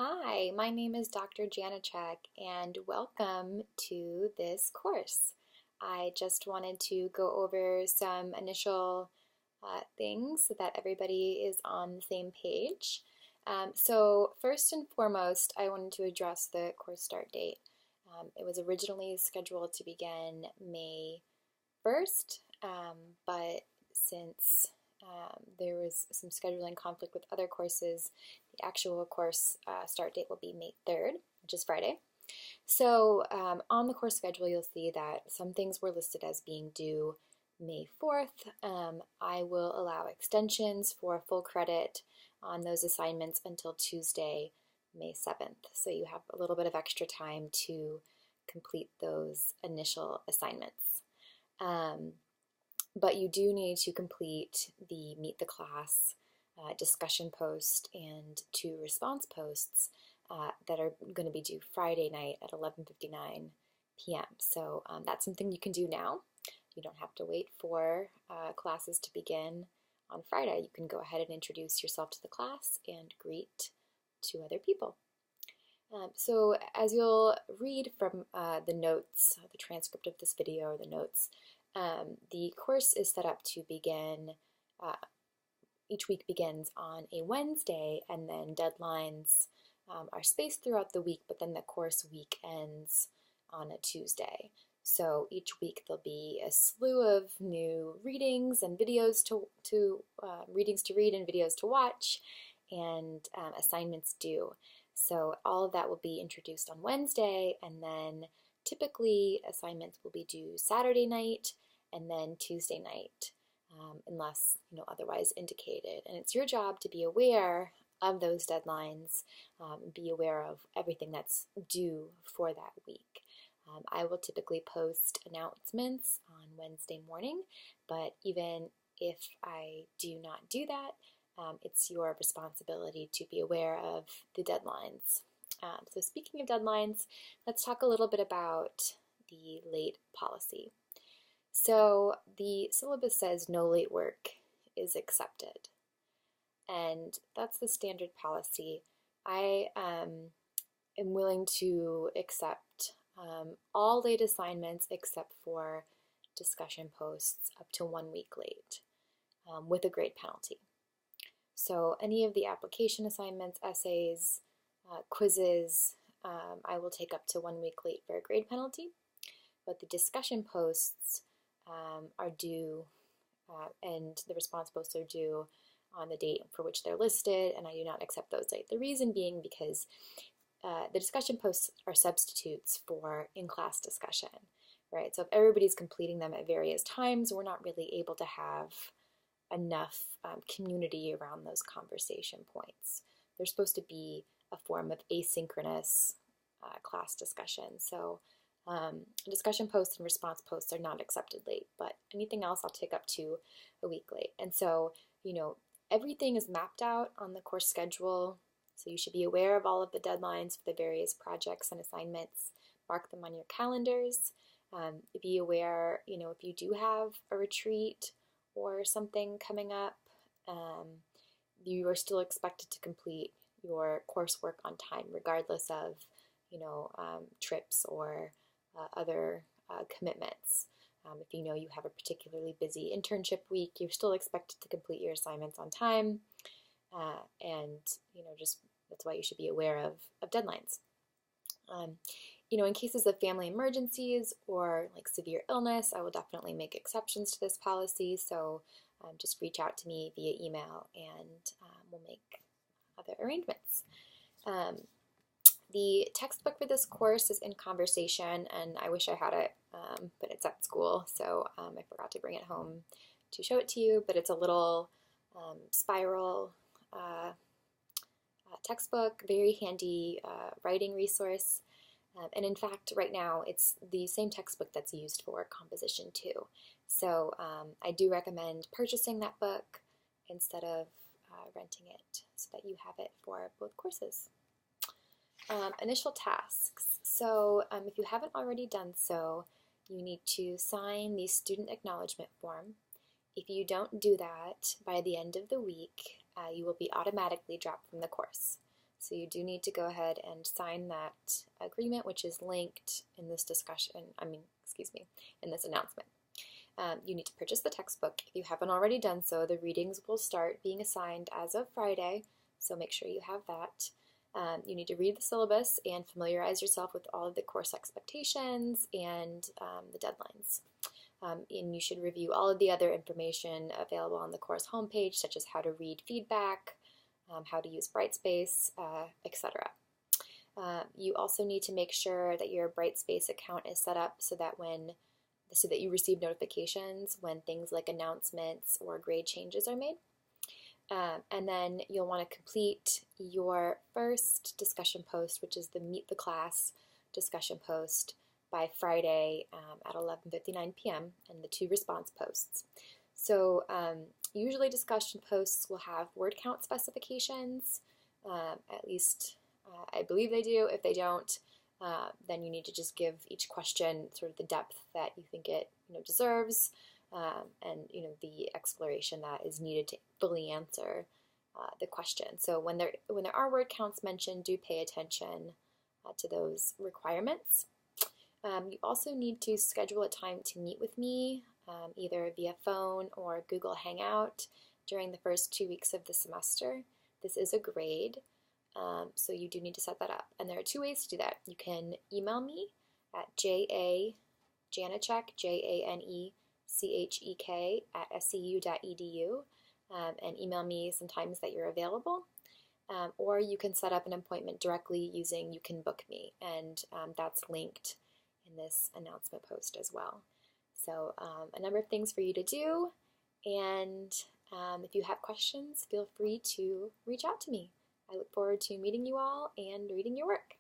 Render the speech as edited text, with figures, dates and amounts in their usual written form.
Hi, my name is Dr. Janacek, and welcome to this course. I just wanted to go over some initial things so that everybody is on the same page. So first and foremost, I wanted to address the course start date. It was originally scheduled to begin May 1st, but since there was some scheduling conflict with other courses, the actual course start date will be May 3rd, which is Friday. So on the course schedule, you'll see that some things were listed as being due May 4th. I will allow extensions for full credit on those assignments until Tuesday, May 7th. So you have a little bit of extra time to complete those initial assignments. But you do need to complete the Meet the Class discussion post and 2 response posts that are going to be due Friday night at 11:59 p.m. So that's something you can do now. You don't have to wait for classes to begin on Friday. You can go ahead and introduce yourself to the class and greet 2 other people. So as you'll read from the notes, the transcript of this video or the notes, the course is set up to begin, each week begins on a Wednesday, and then deadlines are spaced throughout the week, but then the course week ends on a Tuesday. So each week there'll be a slew of new readings and videos readings to read and videos to watch, and assignments due. So all of that will be introduced on Wednesday, and then typically assignments will be due Saturday night and then Tuesday night, unless otherwise indicated. And it's your job to be aware of those deadlines, be aware of everything that's due for that week. I will typically post announcements on Wednesday morning, but even if I do not do that, it's your responsibility to be aware of the deadlines. So speaking of deadlines, let's talk a little bit about the late policy. So the syllabus says no late work is accepted, and that's the standard policy. I am willing to accept all late assignments except for discussion posts up to 1 week late with a grade penalty. So any of the application assignments, essays, quizzes, I will take up to 1 week late for a grade penalty, but the discussion posts are due, and the response posts are due on the date for which they're listed, and I do not accept those late. The reason being because the discussion posts are substitutes for in-class discussion, right? So if everybody's completing them at various times, we're not really able to have enough community around those conversation points. They're supposed to be a form of asynchronous class discussion. So discussion posts and response posts are not accepted late, but anything else I'll take up to a week late. And so, everything is mapped out on the course schedule, so you should be aware of all of the deadlines for the various projects and assignments. Mark them on your calendars. Be aware, if you do have a retreat or something coming up, you are still expected to complete your coursework on time, regardless of, trips or other commitments. If you have a particularly busy internship week, you're still expected to complete your assignments on time, and just that's why you should be aware of deadlines. In cases of family emergencies or like severe illness, I will definitely make exceptions to this policy. So just reach out to me via email, and we'll make other arrangements. The textbook for this course is In Conversation, and I wish I had it, but it's at school, so I forgot to bring it home to show it to you. But it's a little spiral textbook, very handy writing resource. And in fact, right now, it's the same textbook that's used for Composition 2. So I do recommend purchasing that book instead of renting it so that you have it for both courses. Initial tasks. So if you haven't already done so, you need to sign the student acknowledgement form. If you don't do that by the end of the week, you will be automatically dropped from the course. So you do need to go ahead and sign that agreement, which is linked in this in this announcement. You need to purchase the textbook. If you haven't already done so, the readings will start being assigned as of Friday, so make sure you have that. You need to read the syllabus and familiarize yourself with all of the course expectations and the deadlines. And you should review all of the other information available on the course homepage, such as how to read feedback, how to use Brightspace, etc. You also need to make sure that your Brightspace account is set up so that you receive notifications when things like announcements or grade changes are made. And then you'll want to complete your first discussion post, which is the Meet the Class discussion post, by Friday at 11:59 p.m. and the 2 response posts. So usually discussion posts will have word count specifications, at least I believe they do. If they don't, then you need to just give each question sort of the depth that you think it deserves, and the exploration that is needed to fully answer the question. So when there are word counts mentioned, do pay attention to those requirements. You also need to schedule a time to meet with me, either via phone or Google Hangout during the first 2 weeks of the semester. This is a grade, so you do need to set that up. And there are 2 ways to do that. You can email me at janechek, janechek @scu.edu, and email me some times that you're available. Or you can set up an appointment directly using You Can Book Me, and that's linked in this announcement post as well. So a number of things for you to do, and if you have questions, feel free to reach out to me. I look forward to meeting you all and reading your work.